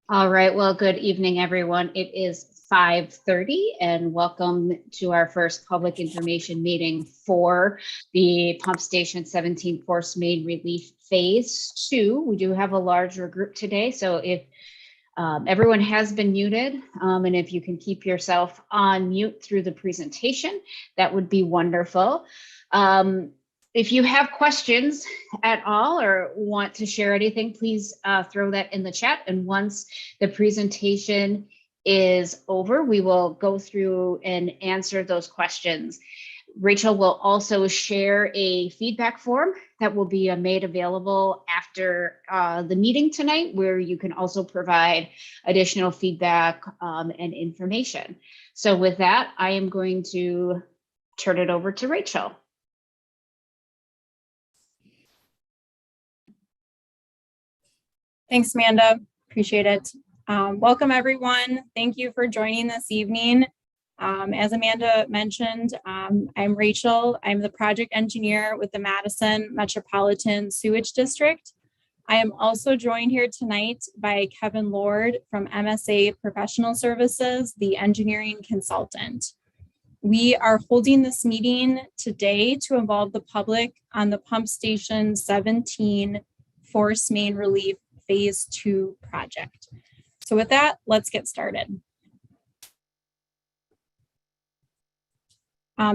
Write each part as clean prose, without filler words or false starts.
All right, well, good evening, everyone. It is 5:30 and welcome to our first public information meeting for the Pump Station 17 Forcemain Relief Phase 2. We do have a larger group today, so if everyone has been muted, and if you can keep yourself on mute through the presentation, that would be wonderful. If you have questions at all or want to share anything, please throw that in the chat. And once the presentation is over, we will go through and answer those questions. Rachel will also share a feedback form that will be made available after the meeting tonight, where you can also provide additional feedback and information. So with that, I am going to turn it over to Rachel. Thanks, Amanda. Appreciate it. Welcome, everyone. Thank you for joining this evening. As Amanda mentioned, I'm Rachel. I'm the project engineer with the Madison Metropolitan Sewage District. I am also joined here tonight by Kevin Lord from MSA Professional Services, the engineering consultant. We are holding this meeting today to involve the public on the Pump Station 17 Forcemain Relief Phase 2 project. So with that, let's get started.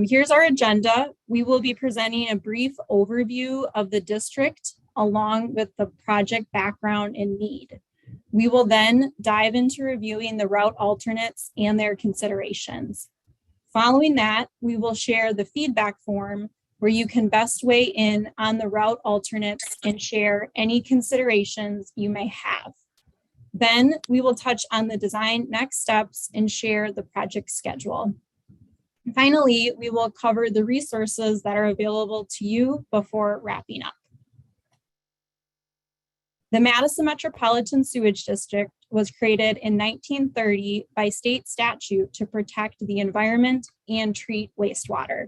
Here's our agenda. We will be presenting a brief overview of the district along with the project background and need. We will then dive into reviewing the route alternates and their considerations. Following that, we will share the feedback form where you can best weigh in on the route alternates and share any considerations you may have. Then we will touch on the design next steps and share the project schedule. Finally, we will cover the resources that are available to you before wrapping up. The Madison Metropolitan Sewage District was created in 1930 by state statute to protect the environment and treat wastewater.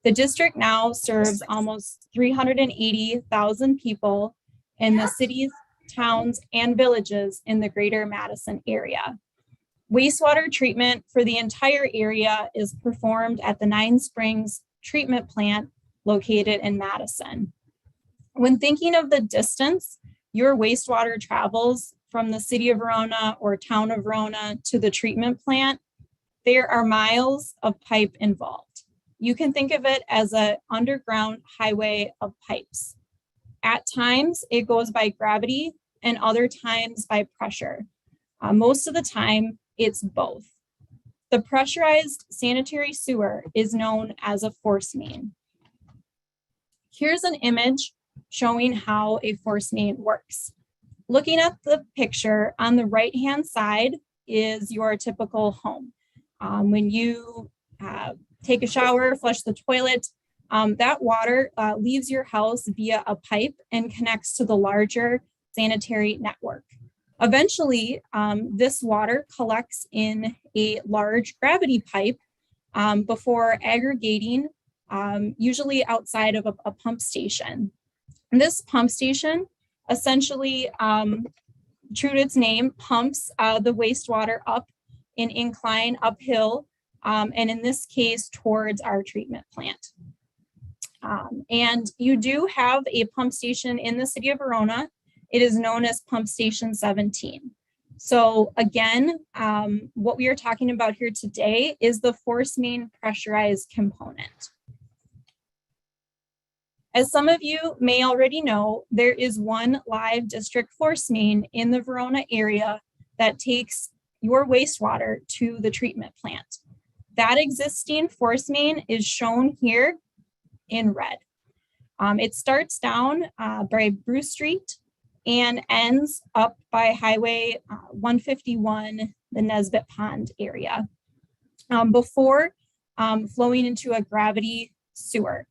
The district now serves almost 380,000 people in the cities, towns, and villages in the greater Madison area. Wastewater treatment for the entire area is performed at the Nine Springs treatment plant located in Madison. When thinking of the distance your wastewater travels from the city of Verona or town of Verona to the treatment plant, there are miles of pipe involved. You can think of it as an underground highway of pipes. At times, it goes by gravity and other times by pressure. Most of the time, it's both. The pressurized sanitary sewer is known as a force main. Here's an image showing how a force main works. Looking at the picture, on the right-hand side is your typical home. When you take a shower, flush the toilet, that water leaves your house via a pipe and connects to the larger sanitary network. Eventually, this water collects in a large gravity pipe before aggregating, usually outside of a pump station. And this pump station essentially, true to its name, pumps the wastewater up an incline uphill, and in this case, towards our treatment plant. And you do have a pump station in the city of Verona. It is known as Pump Station 17. So again, what we are talking about here today is the force main pressurized component. As some of you may already know, there is one live district force main in the Verona area that takes your wastewater to the treatment plant. That existing force main is shown here in red. It starts down by Bruce Street and ends up by Highway 151, the Nesbitt Pond area, before flowing into a gravity sewer.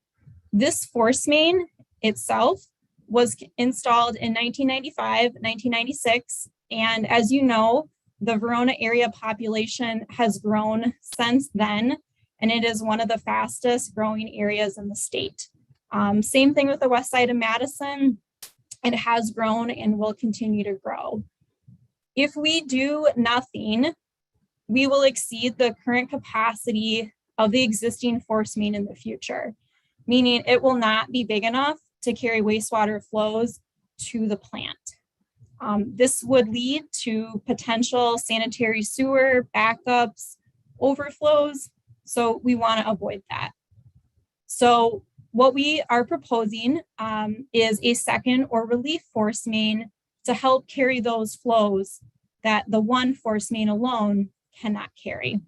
This force main itself was installed in 1995, 1996, and as you know, the Verona area population has grown since then, and it is one of the fastest growing areas in the state. Same thing with the west side of Madison. It has grown and will continue to grow. If we do nothing, we will exceed the current capacity of the existing force main in the future, meaning it will not be big enough to carry wastewater flows to the plant. This would lead to potential sanitary sewer backups, overflows, so we want to avoid that. So what we are proposing is a second or relief force main to help carry those flows that the one force main alone cannot carry.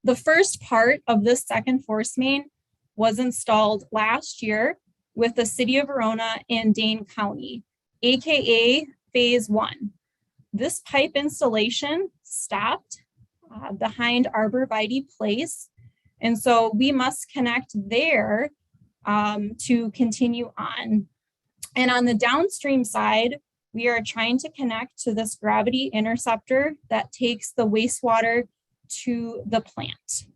The first part of this second force main was installed last year with the City of Verona in Dane County, AKA Phase 1. This pipe installation stopped behind Arborvitae Place, and so we must connect there to continue on. And on the downstream side, we are trying to connect to this gravity interceptor that takes the wastewater to the plant.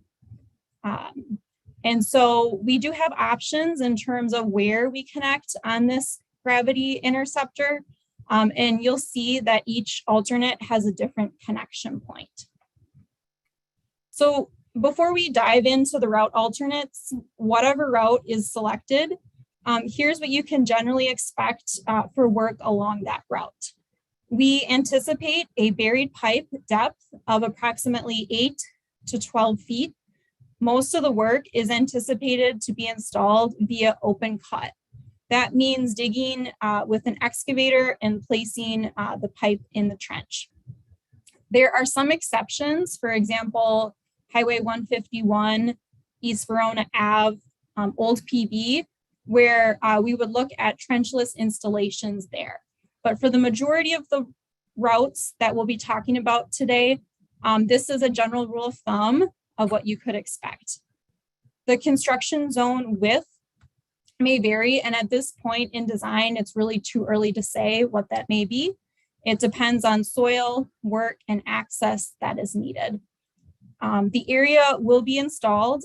And so we do have options in terms of where we connect on this gravity interceptor. And you'll see that each alternate has a different connection point. So before we dive into the route alternates, whatever route is selected, here's what you can generally expect for work along that route. We anticipate a buried pipe depth of approximately 8 to 12 feet. Most of the work is anticipated to be installed via open cut. That means digging with an excavator and placing the pipe in the trench. There are some exceptions, for example, Highway 151, East Verona Ave, Old PB, where we would look at trenchless installations there. But for the majority of the routes that we'll be talking about today, this is a general rule of thumb of what you could expect. The construction zone width may vary, and at this point in design, it's really too early to say what that may be. It depends on soil, work, and access that is needed. The area will be installed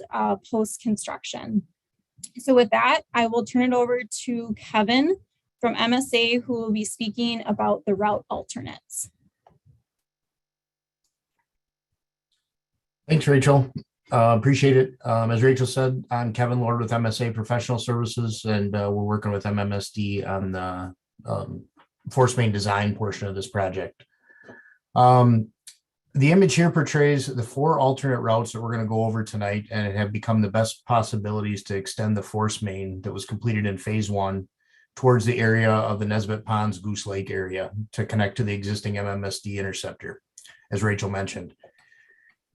post-construction. So with that, I will turn it over to Kevin from MSA, who will be speaking about the route alternates. Thanks, Rachel. Appreciate it. As Rachel said, I'm Kevin Lord with MSA Professional Services, and we're working with MMSD on the force main design portion of this project. The image here portrays the 4 alternate routes that we're going to go over tonight, and it have become the best possibilities to extend the force main that was completed in Phase 1 towards the area of the Nesbitt Ponds Goose Lake area to connect to the existing MMSD interceptor, as Rachel mentioned.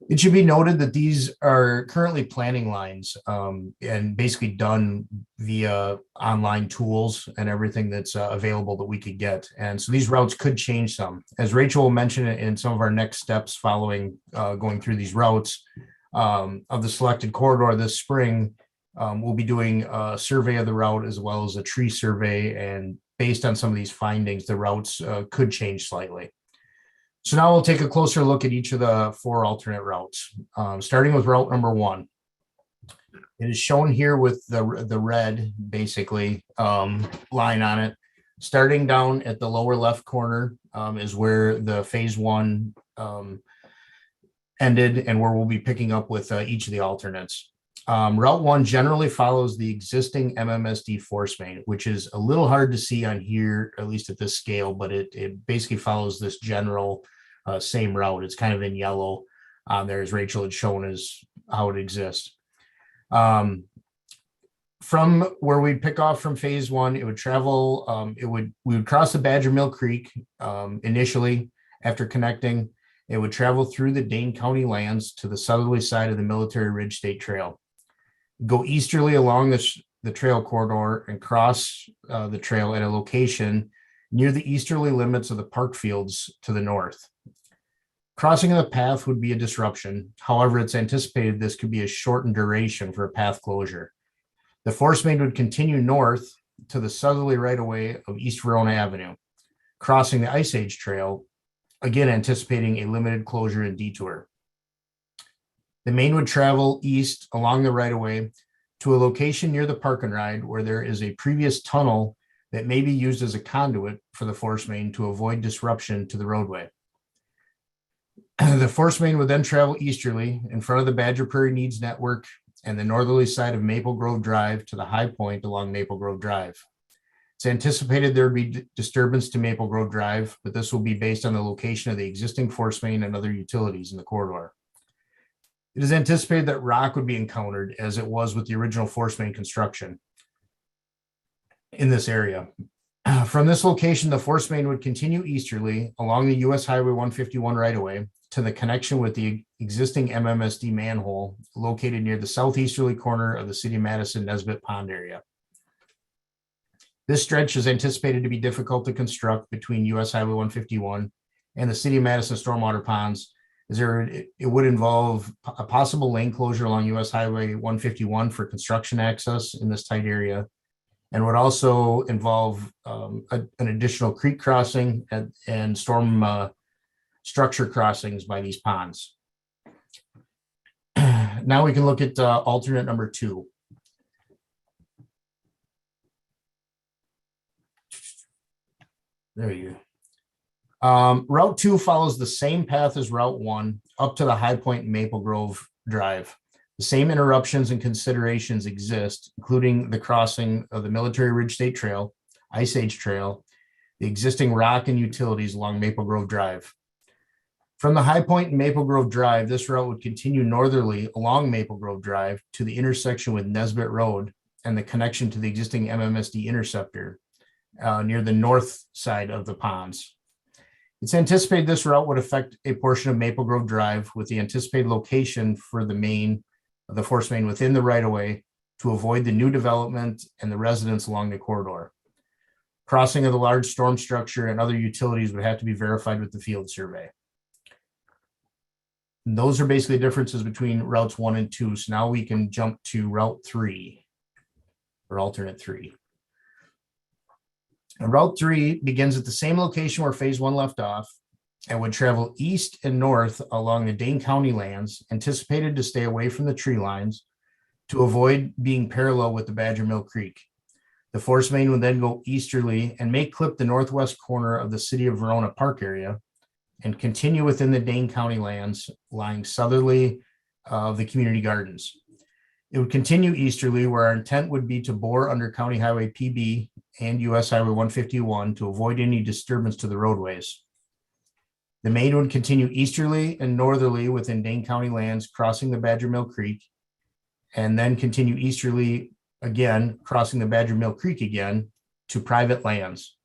It should be noted that these are currently planning lines and basically done via online tools and everything that's available that we could get. And so these routes could change some. As Rachel will mention in some of our next steps following going through these routes of the selected corridor this spring, we'll be doing a survey of the route as well as a tree survey. And based on some of these findings, the routes could change slightly. So now we'll take a closer look at each of the 4 alternate routes, starting with route number 1. It is shown here with the red, basically, line on it. Starting down at the lower left corner is where the Phase 1 ended and where we'll be picking up with each of the alternates. Route 1 generally follows the existing MMSD force main, which is a little hard to see on here, at least at this scale, but it basically follows this general same route. It's kind of in yellow there, as Rachel had shown as how it exists. From where we pick off from Phase 1, it would travel, we would cross the Badger Mill Creek initially after connecting. It would travel through the Dane County lands to the southerly side of the Military Ridge State Trail, go easterly along the trail corridor and cross the trail at a location near the easterly limits of the park fields to the north. Crossing of the path would be a disruption. However, it's anticipated this could be a shortened duration for a path closure. The force main would continue north to the southerly right-of-way of East Verona Avenue, crossing the Ice Age Trail, again anticipating a limited closure and detour. The main would travel east along the right-of-way to a location near the park and ride where there is a previous tunnel that may be used as a conduit for the force main to avoid disruption to the roadway. The force main would then travel easterly in front of the Badger Prairie Needs Network and the northerly side of Maple Grove Drive to the high point along Maple Grove Drive. It's anticipated there would be disturbance to Maple Grove Drive, but this will be based on the location of the existing force main and other utilities in the corridor. It is anticipated that rock would be encountered as it was with the original force main construction in this area. From this location, the force main would continue easterly along the US Highway 151 right-of-way to the connection with the existing MMSD manhole located near the southeasterly corner of the City of Madison Nesbitt Pond area. This stretch is anticipated to be difficult to construct between US Highway 151 and the City of Madison stormwater ponds, as it would involve a possible lane closure along US Highway 151 for construction access in this tight area, and would also involve an additional creek crossing and storm structure crossings by these ponds. Now we can look at alternate number 2. There you go. Route 2 follows the same path as Route 1 up to the high point in Maple Grove Drive. The same interruptions and considerations exist, including the crossing of the Military Ridge State Trail, Ice Age Trail, the existing rock and utilities along Maple Grove Drive. From the high point in Maple Grove Drive, this route would continue northerly along Maple Grove Drive to the intersection with Nesbitt Road and the connection to the existing MMSD interceptor near the north side of the ponds. It's anticipated this route would affect a portion of Maple Grove Drive with the anticipated location for the force main within the right-of-way to avoid the new development and the residents along the corridor. Crossing of the large storm structure and other utilities would have to be verified with the field survey. And those are basically differences between routes 1 and 2. So now we can jump to route 3 or alternate 3. And route 3 begins at the same location where phase 1 left off and would travel east and north along the Dane County lands, anticipated to stay away from the tree lines to avoid being parallel with the Badger Mill Creek. The force main would then go easterly and may clip the northwest corner of the City of Verona Park area and continue within the Dane County lands lying southerly of the community gardens. It would continue easterly, where our intent would be to bore under County Highway PB and US Highway 151 to avoid any disturbance to the roadways. The main would continue easterly and northerly within Dane County lands, crossing the Badger Mill Creek, and then continue easterly again, crossing the Badger Mill Creek again to private lands.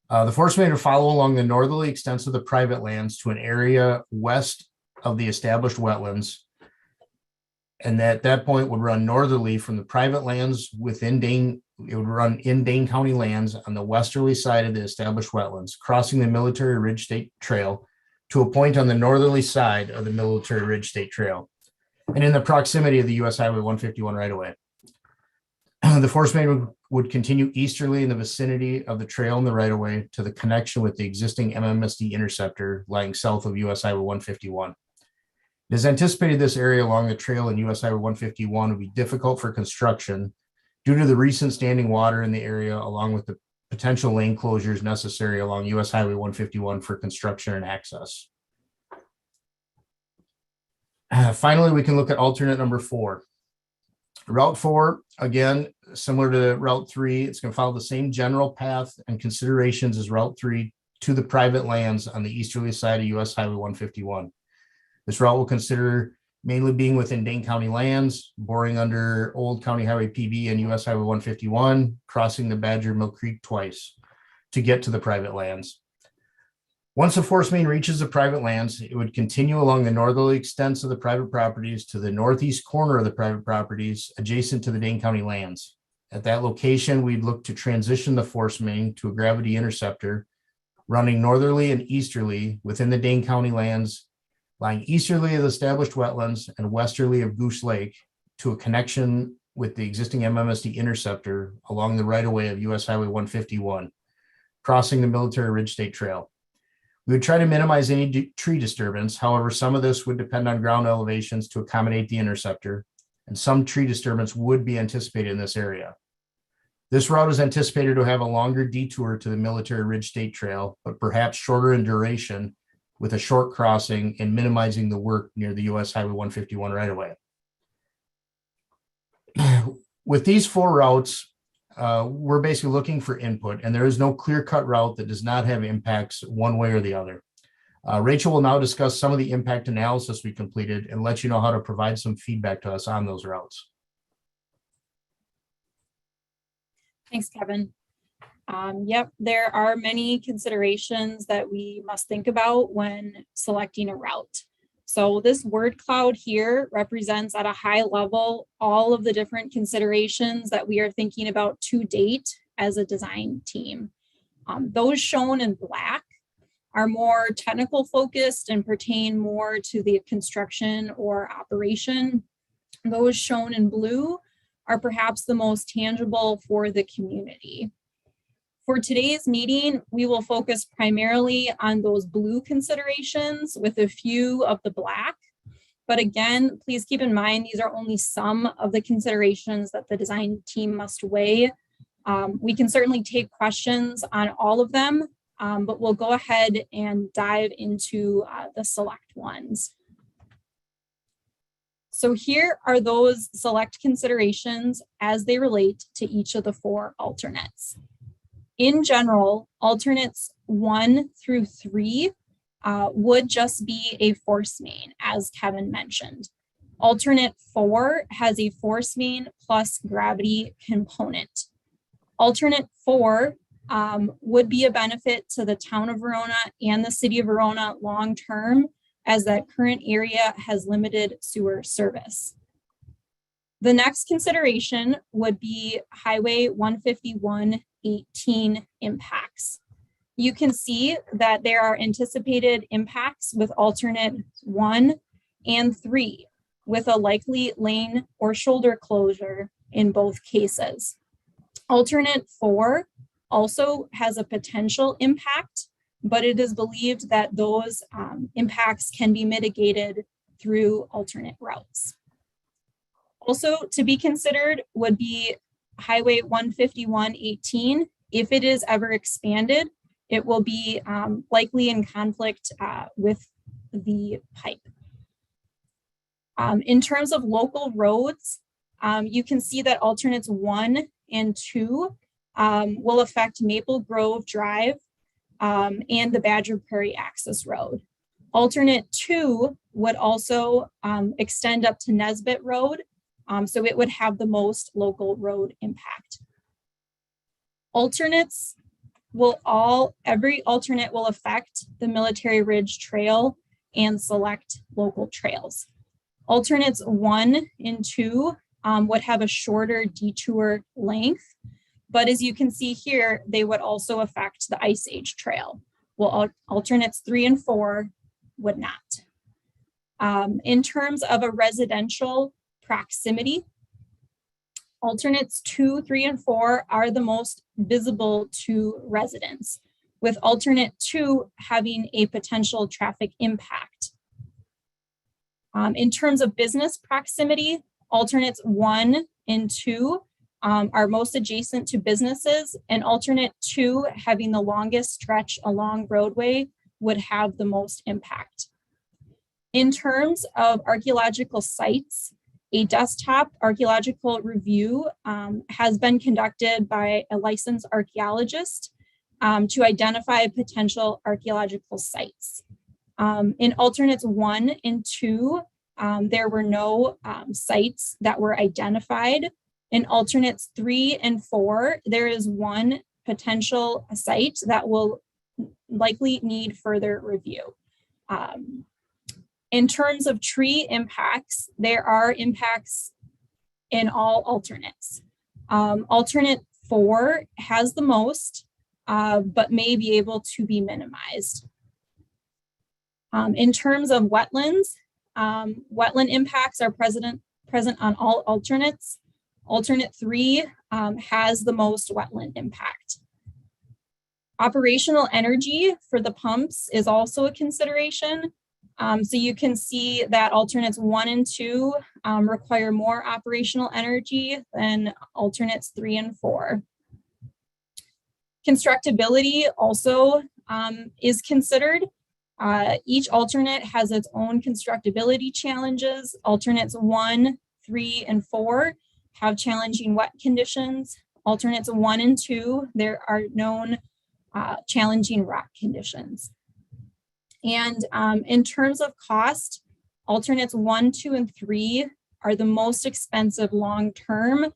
The force main would follow along the northerly extents of the private lands to an area west of the established wetlands, and at that point would run northerly from the private lands within Dane. It would run in Dane County lands on the westerly side of the established wetlands, crossing the Military Ridge State Trail to a point on the northerly side of the Military Ridge State Trail and in the proximity of the US Highway 151 right-of-way. The force main would continue easterly in the vicinity of the trail and the right-of-way to the connection with the existing MMSD interceptor lying south of US Highway 151. It is anticipated this area along the trail in US Highway 151 would be difficult for construction due to the recent standing water in the area, along with the potential lane closures necessary along US Highway 151 for construction and access. Finally, we can look at alternate number 4. Route 4, again, similar to Route 3, it's going to follow the same general path and considerations as Route 3 to the private lands on the easterly side of US Highway 151. This route will consider mainly being within Dane County lands, boring under Old County Highway PB and US Highway 151, crossing the Badger Mill Creek twice to get to the private lands. Once the force main reaches the private lands, it would continue along the northerly extents of the private properties to the northeast corner of the private properties adjacent to the Dane County lands. At that location, we'd look to transition the force main to a gravity interceptor running northerly and easterly within the Dane County lands, lying easterly of the established wetlands and westerly of Goose Lake to a connection with the existing MMSD interceptor along the right-of-way of US Highway 151, crossing the Military Ridge State Trail. We would try to minimize any tree disturbance. However, some of this would depend on ground elevations to accommodate the interceptor, and some tree disturbance would be anticipated in this area. This route is anticipated to have a longer detour to the Military Ridge State Trail, but perhaps shorter in duration, with a short crossing and minimizing the work near the US Highway 151 right away. With these 4 routes, we're basically looking for input, and there is no clear-cut route that does not have impacts one way or the other. Rachel will now discuss some of the impact analysis we completed and let you know how to provide some feedback to us on those routes. Thanks, Kevin. Yep, there are many considerations that we must think about when selecting a route. So this word cloud here represents at a high level all of the different considerations that we are thinking about to date as a design team. Those shown in black are more technical focused and pertain more to the construction or operation. Those shown in blue are perhaps the most tangible for the community. For today's meeting, we will focus primarily on those blue considerations with a few of the black. But again, please keep in mind, these are only some of the considerations that the design team must weigh. We can certainly take questions on all of them, but we'll go ahead and dive into the select ones. So here are those select considerations as they relate to each of the 4 alternates. In general, alternates 1 through 3 would just be a force main, as Kevin mentioned. Alternate 4 has a force main plus gravity component. Alternate 4 would be a benefit to the town of Verona and the city of Verona long-term, as that current area has limited sewer service. The next consideration would be Highway 151/18 impacts. You can see that there are anticipated impacts with alternate 1 and 3, with a likely lane or shoulder closure in both cases. Alternate 4 also has a potential impact, but it is believed that those impacts can be mitigated through alternate routes. Also to be considered would be Highway 151/18. If it is ever expanded, it will be likely in conflict with the pipe. In terms of local roads, you can see that alternates 1 and 2 will affect Maple Grove Drive and the Badger Prairie Access Road. Alternate 2 would also extend up to Nesbitt Road, so it would have the most local road impact. Alternates every alternate will affect the Military Ridge Trail and select local trails. Alternates 1 and 2 would have a shorter detour length, but as you can see here, they would also affect the Ice Age Trail. Well, alternates 3 and 4 would not. In terms of a residential proximity, alternates 2, 3, and 4 are the most visible to residents, with alternate 2 having a potential traffic impact. In terms of business proximity, alternates 1 and 2 are most adjacent to businesses, and alternate 2, having the longest stretch along roadway, would have the most impact. In terms of archaeological sites, a desktop archaeological review has been conducted by a licensed archaeologist to identify potential archaeological sites. In alternates 1 and 2, there were no sites that were identified. In alternates 3 and 4, there is one potential site that will likely need further review. In terms of tree impacts, there are impacts in all alternates. Alternate 4 has the most, but may be able to be minimized. In terms of wetlands, wetland impacts are present on all alternates. Alternate 3 has the most wetland impact. Operational energy for the pumps is also a consideration. So you can see that alternates 1 and 2 require more operational energy than alternates 3 and 4. Constructability also is considered. Each alternate has its own constructability challenges. Alternates 1, 3, and 4 have challenging wet conditions. Alternates 1 and 2, there are known challenging rock conditions. And in terms of cost, alternates 1, 2, and 3 are the most expensive long-term,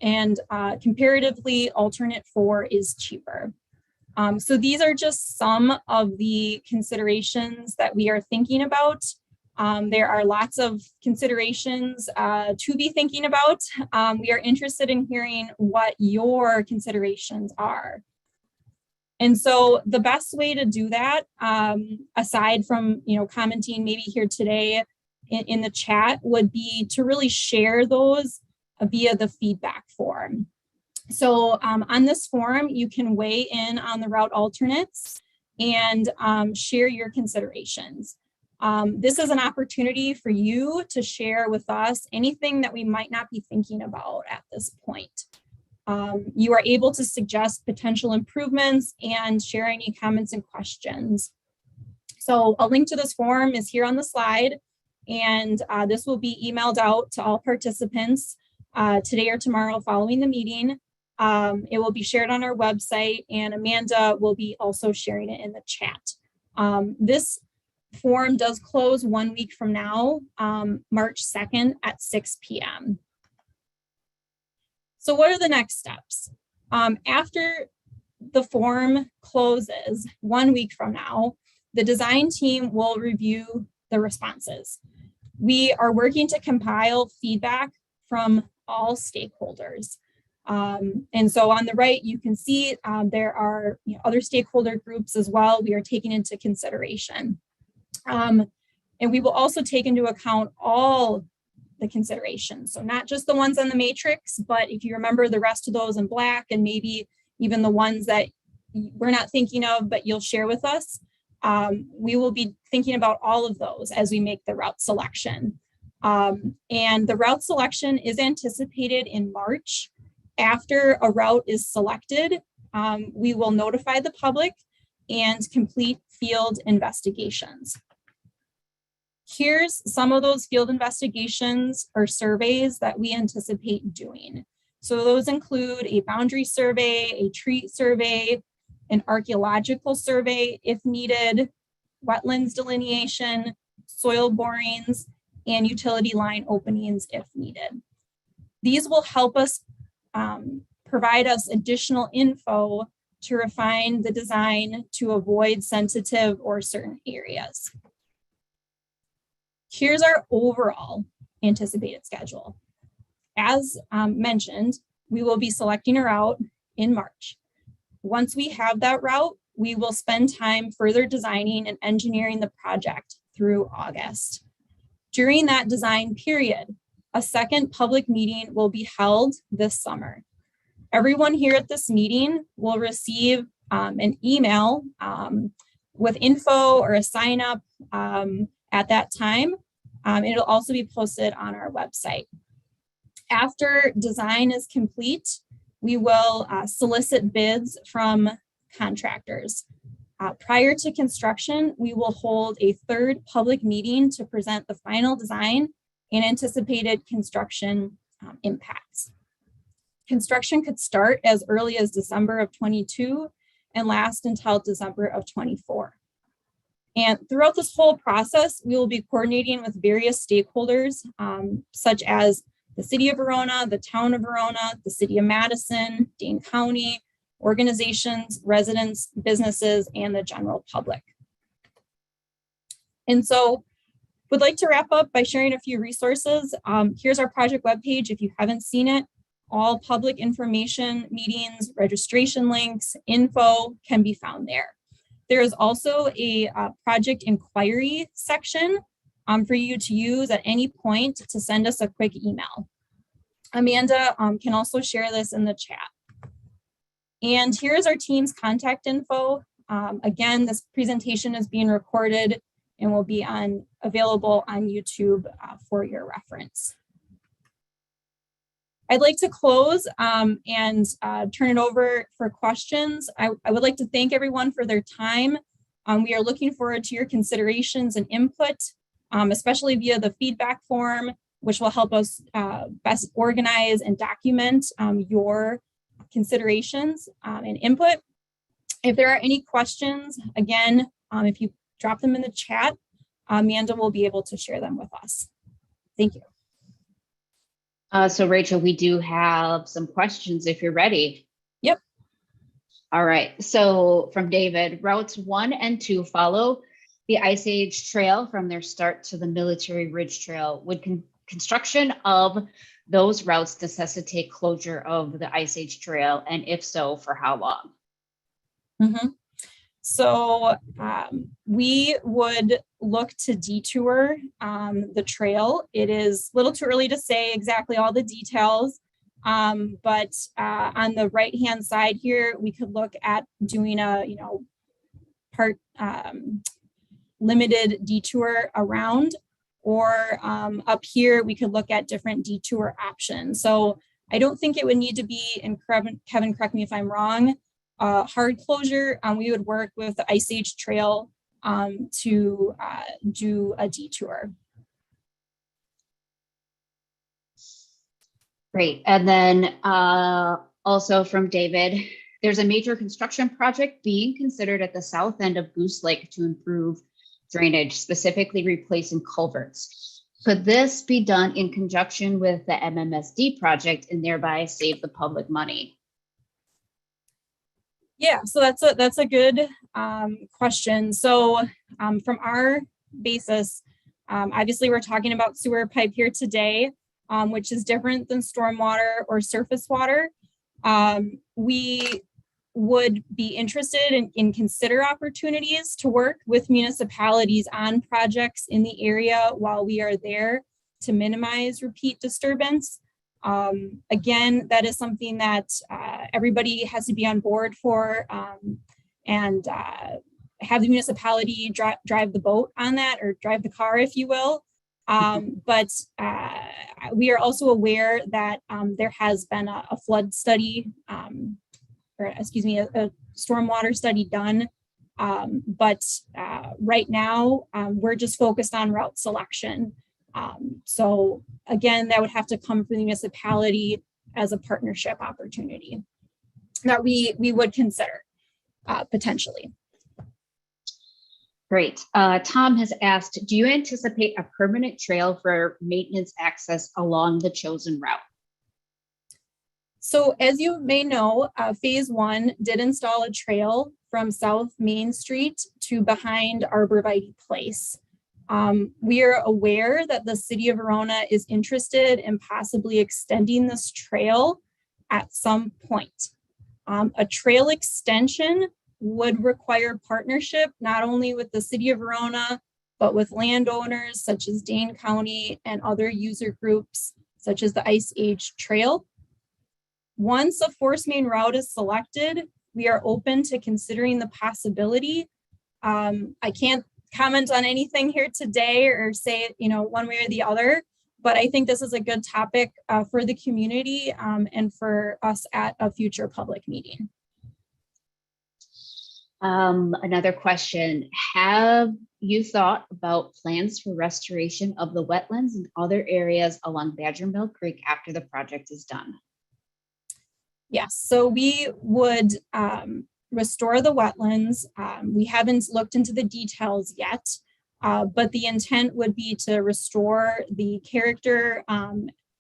and comparatively, alternate 4 is cheaper. So these are just some of the considerations that we are thinking about. There are lots of considerations to be thinking about. We are interested in hearing what your considerations are. And so the best way to do that, aside from commenting maybe here today in the chat, would be to really share those via the feedback form. So on this form, you can weigh in on the route alternates and share your considerations. This is an opportunity for you to share with us anything that we might not be thinking about at this point. You are able to suggest potential improvements and share any comments and questions. So a link to this form is here on the slide, and this will be emailed out to all participants today or tomorrow following the meeting. It will be shared on our website, and Amanda will be also sharing it in the chat. This form does close 1 week from now, March 2nd at 6 p.m. So what are the next steps? After the form closes 1 week from now, the design team will review the responses. We are working to compile feedback from all stakeholders. And so on the right, you can see there are other stakeholder groups as well we are taking into consideration. And we will also take into account all the considerations. So not just the ones on the matrix, but if you remember the rest of those in black, and maybe even the ones that we're not thinking of, but you'll share with us, we will be thinking about all of those as we make the route selection. And the route selection is anticipated in March. After a route is selected, we will notify the public and complete field investigations. Here's some of those field investigations or surveys that we anticipate doing. So those include a boundary survey, a tree survey, an archaeological survey if needed, wetlands delineation, soil borings, and utility line openings if needed. These will help us provide us additional info to refine the design to avoid sensitive or certain areas. Here's our overall anticipated schedule. As mentioned, we will be selecting a route in March. Once we have that route, we will spend time further designing and engineering the project through August. During that design period, a second public meeting will be held this summer. Everyone here at this meeting will receive an email with info or a sign up at that time. It'll also be posted on our website. After design is complete, we will solicit bids from contractors. Prior to construction, we will hold a third public meeting to present the final design and anticipated construction impacts. Construction could start as early as December of 22 and last until December of 24. And throughout this whole process, we will be coordinating with various stakeholders, such as the City of Verona, the Town of Verona, the City of Madison, Dane County, organizations, residents, businesses, and the general public. And so would like to wrap up by sharing a few resources. Here's our project webpage if you haven't seen it. All public information, meetings, registration links, info can be found there. There is also a project inquiry section for you to use at any point to send us a quick email. Amanda can also share this in the chat. And here's our team's contact info. Again, this presentation is being recorded and will be available on YouTube for your reference. I'd like to close and turn it over for questions. I would like to thank everyone for their time. We are looking forward to your considerations and input, especially via the feedback form, which will help us best organize and document your considerations and input. If there are any questions, again, if you drop them in the chat, Amanda will be able to share them with us. Thank you. So Rachel, we do have some questions if you're ready. Yep. All right. So from David, routes 1 and 2 follow the Ice Age Trail from their start to the Military Ridge Trail. Would construction of those routes necessitate closure of the Ice Age Trail? And if so, for how long? Mm-hmm. So we would look to detour the trail. It is a little too early to say exactly all the details, but on the right-hand side here, we could look at doing a, part limited detour around, or up here, we could look at different detour options. So I don't think it would need to be, and Kevin, correct me if I'm wrong, hard closure. We would work with the Ice Age Trail to do a detour. Great. And then also from David, there's a major construction project being considered at the south end of Goose Lake to improve drainage, specifically replacing culverts. Could this be done in conjunction with the MMSD project and thereby save the public money? Yeah, so that's a good question. So from our basis, obviously we're talking about sewer pipe here today, which is different than stormwater or surface water. We would be interested in consider opportunities to work with municipalities on projects in the area while we are there to minimize repeat disturbance. Again, that is something that everybody has to be on board for, and have the municipality drive the boat on that, or drive the car, if you will. But we are also aware that there has been a flood study, or excuse me, a stormwater study done. But right now, we're just focused on route selection. So again, that would have to come from the municipality as a partnership opportunity that we would consider potentially. Great. Tom has asked, do you anticipate a permanent trail for maintenance access along the chosen route? So as you may know, phase 1 did install a trail from South Main Street to behind Arborvitae Place. We are aware that the city of Verona is interested in possibly extending this trail at some point. A trail extension would require partnership, not only with the city of Verona, but with landowners such as Dane County and other user groups, such as the Ice Age Trail. Once a Forcemain route is selected, we are open to considering the possibility. I can't comment on anything here today or say, one way or the other, but I think this is a good topic for the community and for us at a future public meeting. Another question, have you thought about plans for restoration of the wetlands and other areas along Badger Mill Creek after the project is done? Yes, so we would restore the wetlands. We haven't looked into the details yet, but the intent would be to restore the character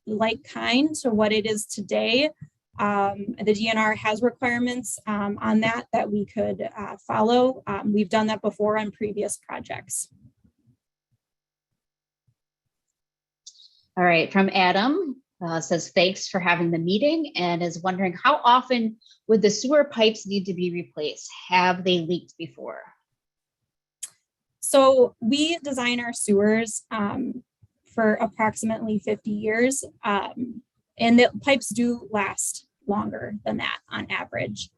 like kind to what it is today. The DNR has requirements on that we could follow. We've done that before on previous projects. All right, from Adam, says thanks for having the meeting and is wondering how often would the sewer pipes need to be replaced? Have they leaked before? So we design our sewers for approximately 50 years. And the pipes do last longer than that on average.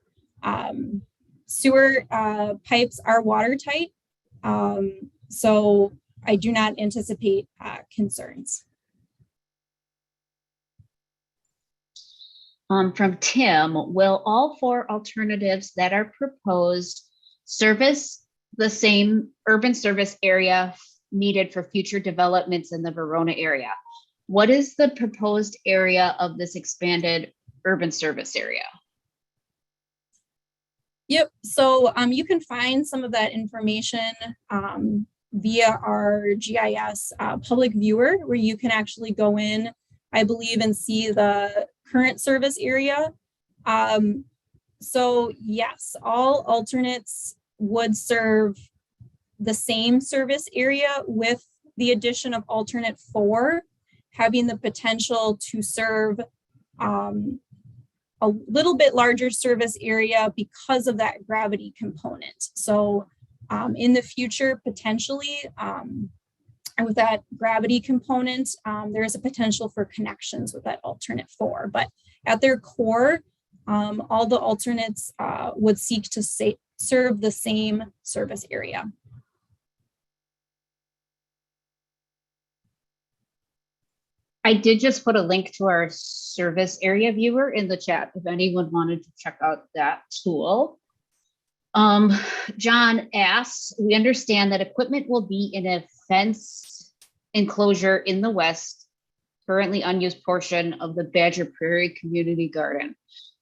Sewer pipes are watertight, so I do not anticipate concerns. From Tim, will all 4 alternatives that are proposed service the same urban service area needed for future developments in the Verona area. What is the proposed area of this expanded urban service area? Yep, so you can find some of that information via our GIS public viewer, where you can actually go in, I believe, and see the current service area. So yes, all alternates would serve the same service area, with the addition of alternate 4 having the potential to serve a little bit larger service area because of that gravity component. So in the future, potentially, with that gravity component, there is a potential for connections with that alternate 4. But at their core, all the alternates would seek to serve the same service area. I did just put a link to our service area viewer in the chat if anyone wanted to check out that tool. John asks, we understand that equipment will be in a fenced enclosure in the west, currently unused portion of the Badger Prairie Community Garden.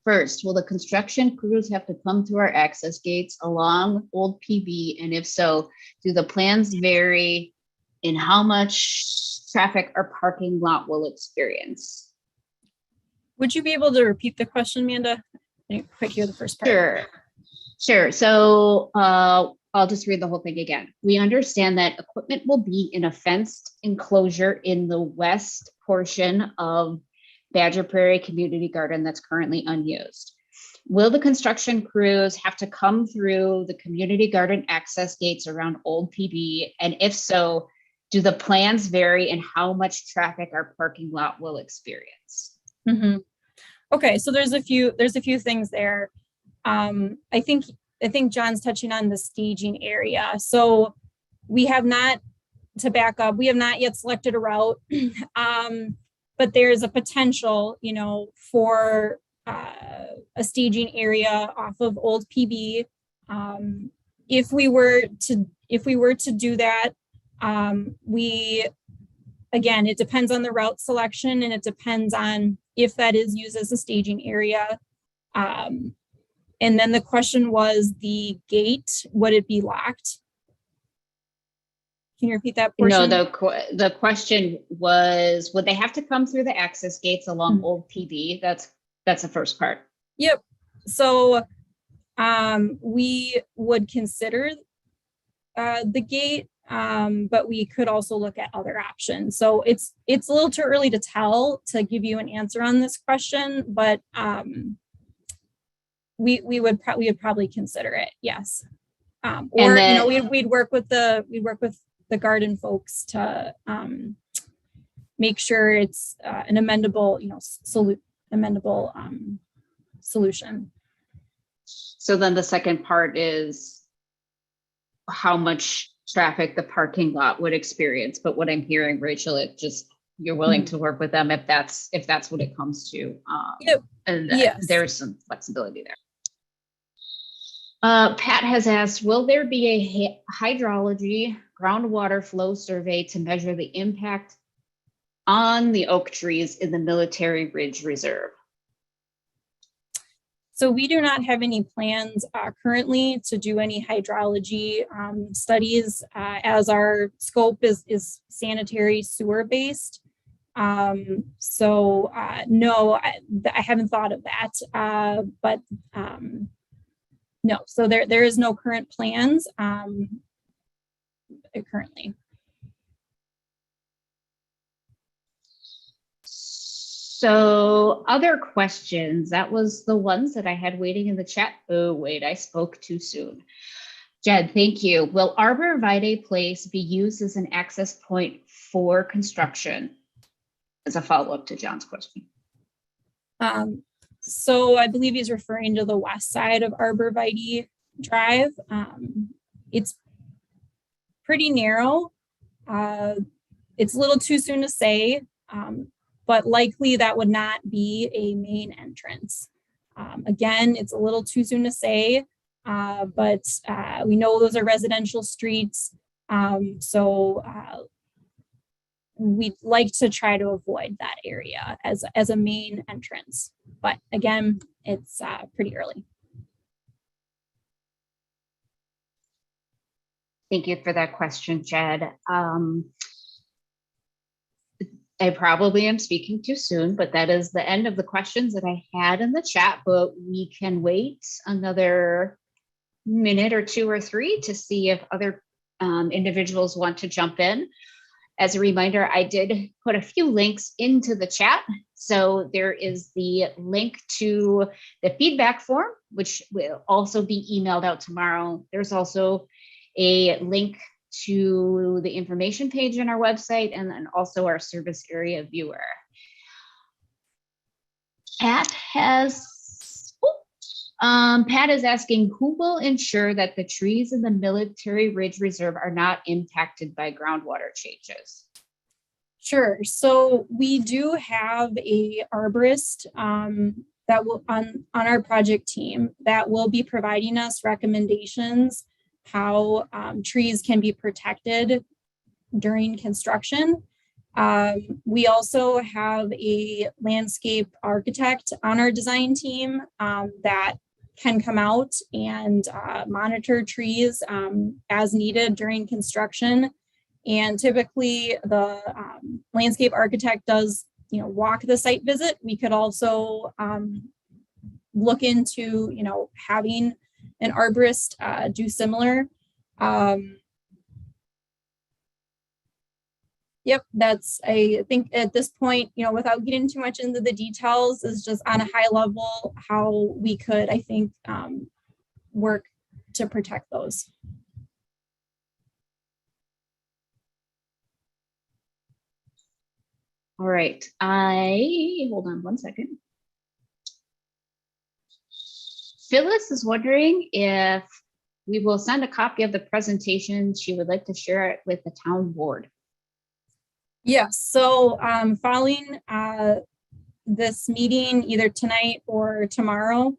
First, will the construction crews have to come through our access gates along Old PB? And if so, do the plans vary in how much traffic our parking lot will experience? Would you be able to repeat the question, Amanda? I didn't quite hear the first part. Sure. So I'll just read the whole thing again. We understand that equipment will be in a fenced enclosure in the west portion of Badger Prairie Community Garden that's currently unused. Will the construction crews have to come through the community garden access gates around Old PB? And if so, do the plans vary in how much traffic our parking lot will experience? Mm-hmm. Okay, so there's a few things there. I think John's touching on the staging area. So we have not, to back up, we have not yet selected a route, but there's a potential, for a staging area off of Old PB. If we were to do that, again, it depends on the route selection, and it depends on if that is used as a staging area. And then the question was the gate, would it be locked? Can you repeat that portion? No, the question was, would they have to come through the access gates along Old PB? That's the first part. Yep. So we would consider the gate, but we could also look at other options. So it's a little too early to tell to give you an answer on this question, but we would probably consider it, yes. Or then, we'd work with the garden folks to make sure it's an amendable solution. So then the second part is how much traffic the parking lot would experience. But what I'm hearing, Rachel, it just, you're willing to work with them if that's what it comes to. Yep. And yes. There's some flexibility there. Pat has asked, will there be a hydrology groundwater flow survey to measure the impact on the oak trees in the Military Ridge Reserve? So we do not have any plans currently to do any hydrology studies, as our scope is sanitary sewer based. So no, I haven't thought of that, but no, so there is no current plans currently. So other questions, that was the ones that I had waiting in the chat. Oh, wait, I spoke too soon. Jed, thank you. Will Arbor Vitae Place be used as an access point for construction? As a follow-up to John's question. So I believe he's referring to the west side of Arbor Vitae Drive. It's pretty narrow. It's a little too soon to say, but likely that would not be a main entrance. Again, it's a little too soon to say. but we know those are residential streets. So we'd like to try to avoid that area as a main entrance. But again, it's pretty early. Thank you for that question, Chad. I probably am speaking too soon, but that is the end of the questions that I had in the chat, but we can wait another minute or two or three to see if other individuals want to jump in. As a reminder, I did put a few links into the chat. So there is the link to the feedback form, which will also be emailed out tomorrow. There's also a link to the information page on our website, and then also our service area viewer. Pat is asking, who will ensure that the trees in the Military Ridge Reserve are not impacted by groundwater changes? Sure. So we do have a arborist that will on our project team that will be providing us recommendations how trees can be protected during construction. We also have a landscape architect on our design team that can come out and monitor trees as needed during construction. And typically the landscape architect does, walk the site visit. We could also look into, having an arborist do similar. Yep, I think at this point, without getting too much into the details, is just on a high level how we could, I think, work to protect those. All right, hold on one second. Phyllis is wondering if we will send a copy of the presentation. She would like to share it with the town board. Yes, so following this meeting, either tonight or tomorrow,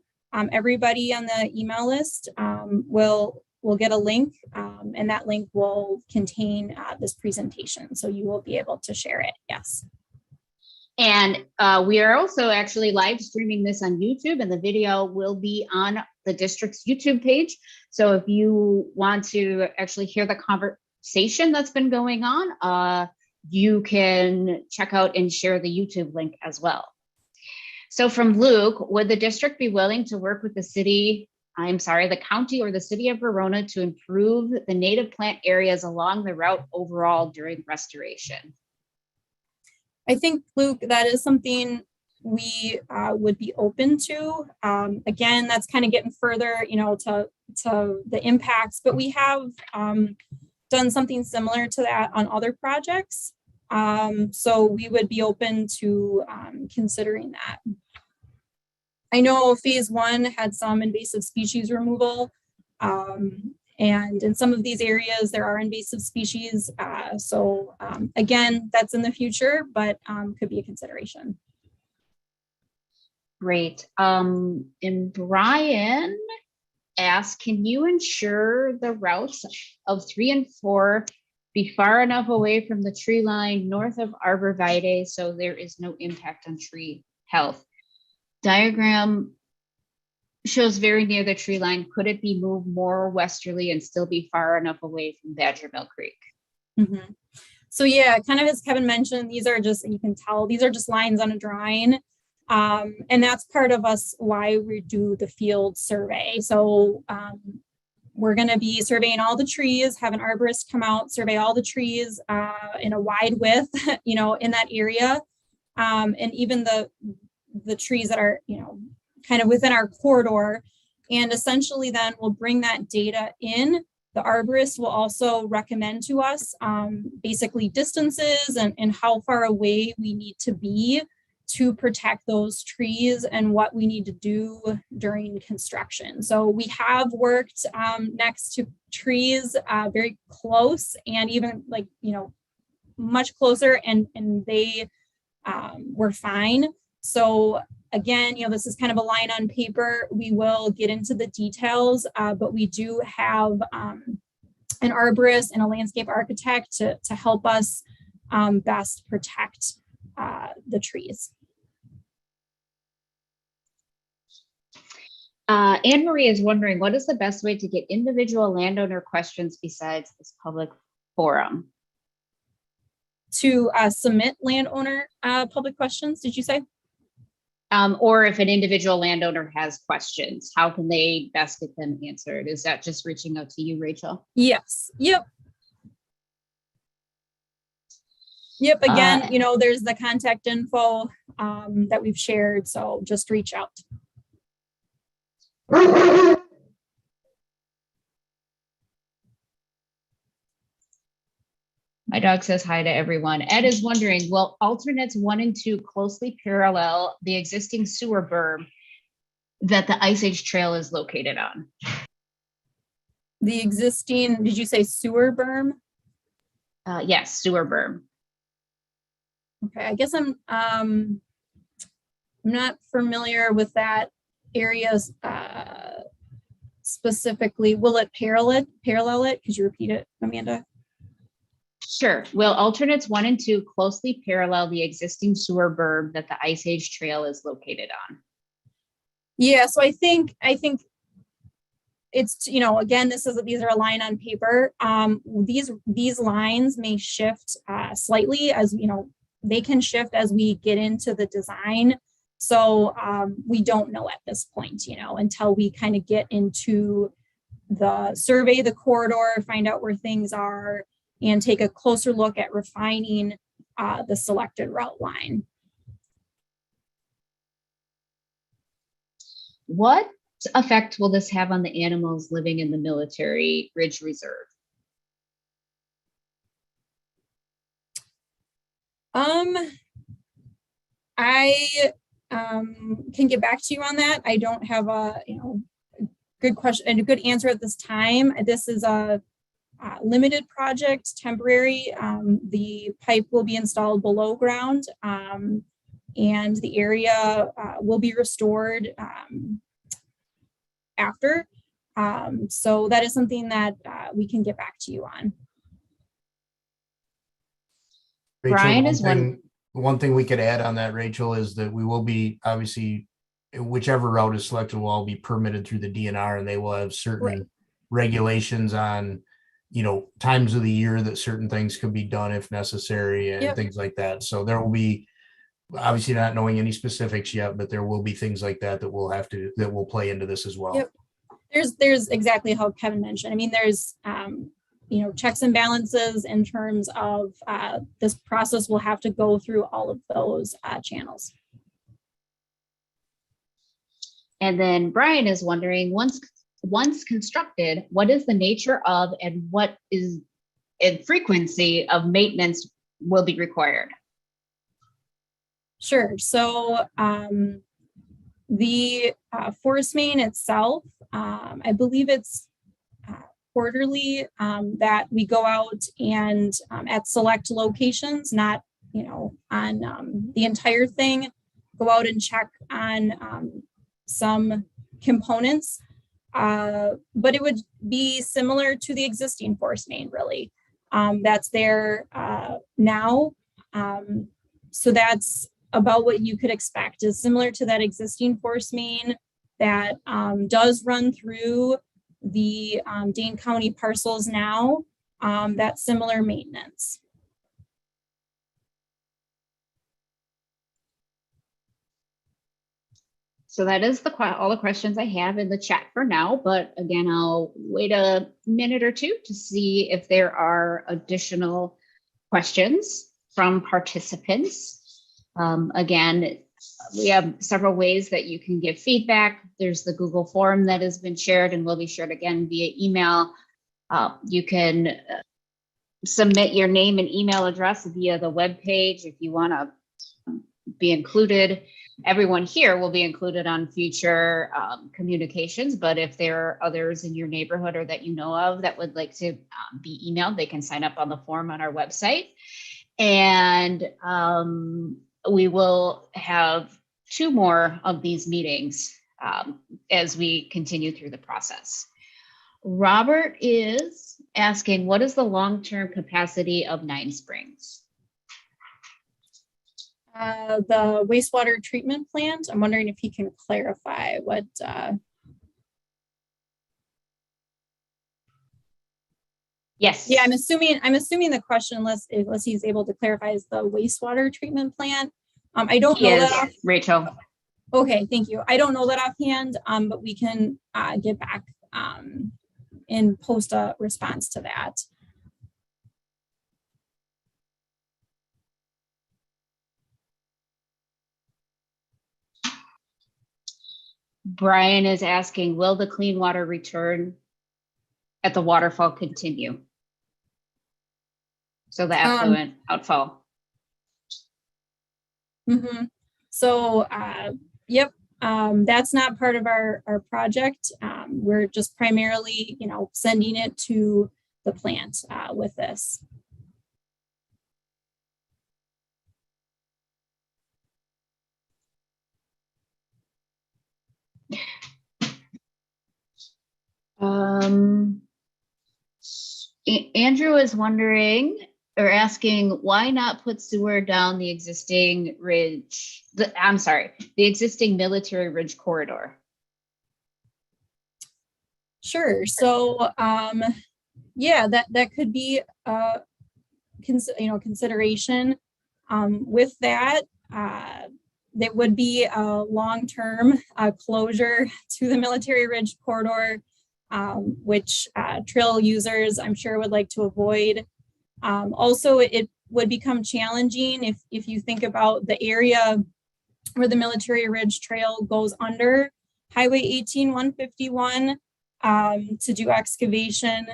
everybody on the email list will get a link, and that link will contain this presentation. So you will be able to share it, yes. And we are also actually live streaming this on YouTube, and the video will be on the district's YouTube page. So if you want to actually hear the conversation that's been going on, you can check out and share the YouTube link as well. So from Luke, would the district be willing to work with the county or the city of Verona to improve the native plant areas along the route overall during restoration? I think, Luke, that is something we would be open to. Again, that's kind of getting further, to the impacts, but we have done something similar to that on other projects. So we would be open to considering that. I know phase 1 had some invasive species removal. And in some of these areas, there are invasive species. So again, that's in the future, but could be a consideration. Great. And Brian asked, can you ensure the routes of 3 and 4 be far enough away from the tree line north of arborvitae so there is no impact on tree health? Diagram shows very near the tree line. Could it be moved more westerly and still be far enough away from Badger Mill Creek? Mm-hmm. So yeah, kind of as Kevin mentioned, these are just, you can tell, these are just lines on a drawing. And that's part of us why we do the field survey. So we're going to be surveying all the trees, have an arborist come out, survey all the trees in a wide width, in that area. And even the trees that are, kind of within our corridor, and essentially then we'll bring that data in. The arborist will also recommend to us basically distances and how far away we need to be to protect those trees and what we need to do during construction. So we have worked next to trees very close, and even much closer, and they were fine. So Again, this is kind of a line on paper. We will get into the details, but we do have an arborist and a landscape architect to help us best protect the trees. Anne Marie is wondering, what is the best way to get individual landowner questions besides this public forum? To submit landowner public questions, did you say? Or if an individual landowner has questions, how can they best get them answered? Is that just reaching out to you, Rachel? Yes. Yep. Again, there's the contact info that we've shared, so just reach out. My dog says hi to everyone. Ed is wondering, will alternates 1 and 2 closely parallel the existing sewer berm that the Ice Age Trail is located on? The existing, did you say sewer berm? Yes, sewer berm. Okay, I guess I'm not familiar with that area specifically. Will it parallel it? Could you repeat it, Amanda? Sure. Will alternates 1 and 2 closely parallel the existing sewer berm that the Ice Age Trail is located on? Yeah, so I think it's, again, these are a line on paper. These lines may shift slightly as, they can shift as we get into the design. So we don't know at this point, until we kind of get into the survey, the corridor, find out where things are, and take a closer look at refining the selected route line. What effect will this have on the animals living in the Military Ridge Reserve? I can get back to you on that. I don't have a good question and a good answer at this time. This is a limited project, temporary. The pipe will be installed below ground, and the area will be restored after. So that is something that we can get back to you on. Rachel, Brian is one thing we could add on that, Rachel, is that we will be, obviously, whichever route is selected will all be permitted through the DNR, and they will have certain regulations on, times of the year that certain things could be done if necessary and things like that. So there will be, obviously not knowing any specifics yet, but there will be things like that that will play into this as well. Yep. There's exactly how Kevin mentioned. I mean, there's, checks and balances in terms of this process will have to go through all of those channels. And then Brian is wondering, once constructed, what is the nature of and what is and frequency of maintenance will be required? Sure. So the Forcemain itself, I believe it's quarterly that we go out and at select locations, not on the entire thing, go out and check on some components, but it would be similar to the existing Forcemain, really. That's there now. So that's about what you could expect, is similar to that existing Forcemain that does run through the Dane County parcels now, that similar maintenance. So that is all the questions I have in the chat for now, but again, I'll wait a minute or two to see if there are additional questions from participants. Again, we have several ways that you can give feedback. There's the Google form that has been shared and will be shared again via email. You can submit your name and email address via the webpage if you want to be included. Everyone here will be included on future communications, but if there are others in your neighborhood or that you know of that would like to be emailed, they can sign up on the form on our website. And we will have two more of these meetings as we continue through the process. Robert is asking, what is the long-term capacity of Nine Springs? The wastewater treatment plant. I'm wondering if he can clarify what. Yes. Yeah, I'm assuming the question, unless he's able to clarify, is the wastewater treatment plant. I don't know that. Rachel. Okay, thank you. I don't know that offhand, but we can get back and post a response to that. Brian is asking, will the clean water return at the waterfall continue? So the effluent outfall. Mm-hmm. So, yep, that's not part of our project. We're just primarily, sending it to the plant with this. Andrew is wondering or asking, why not put sewer down the existing ridge? The existing military ridge corridor. Sure. So, yeah, that could be consideration. With that, there would be a long-term closure to the military ridge corridor, which trail users, I'm sure, would like to avoid. Also, it would become challenging if you think about the area where the Military Ridge Trail goes under Highway 18-151 to do excavation.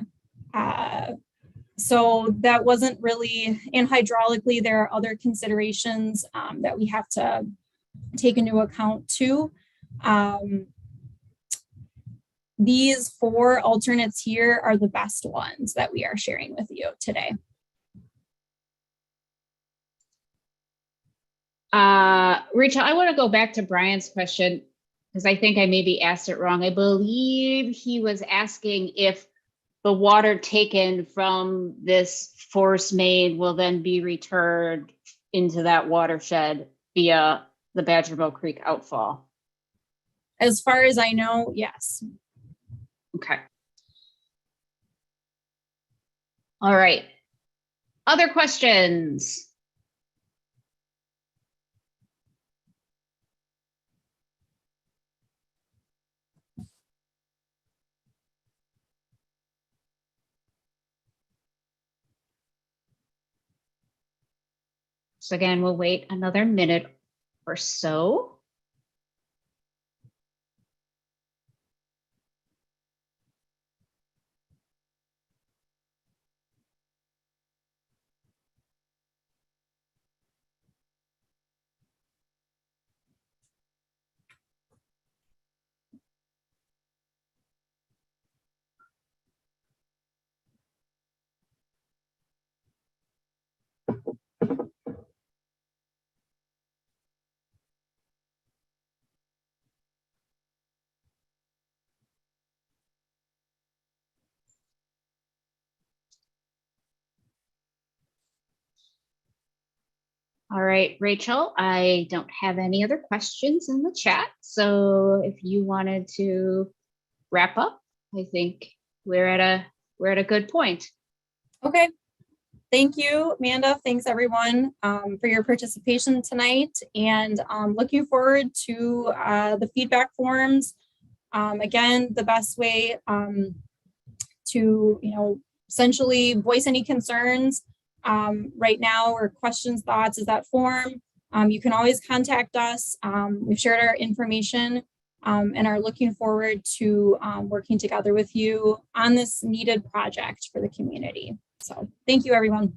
So that wasn't really, and hydraulically, there are other considerations that we have to take into account too. These four alternates here are the best ones that we are sharing with you today. Rachel, I want to go back to Brian's question because I think I maybe asked it wrong. I believe he was asking if the water taken from this force main will then be returned into that watershed via the Badgerville Creek outfall. As far as I know, yes. Okay. All right. Other questions? So again, we'll wait another minute or so. All right, Rachel, I don't have any other questions in the chat. So if you wanted to wrap up, I think we're at a good point. Okay. Thank you, Amanda. Thanks everyone for your participation tonight, and looking forward to the feedback forms. Again, the best way to essentially voice any concerns right now or questions, thoughts is that form. You can always contact us. We've shared our information and are looking forward to working together with you on this needed project for the community. So thank you, everyone.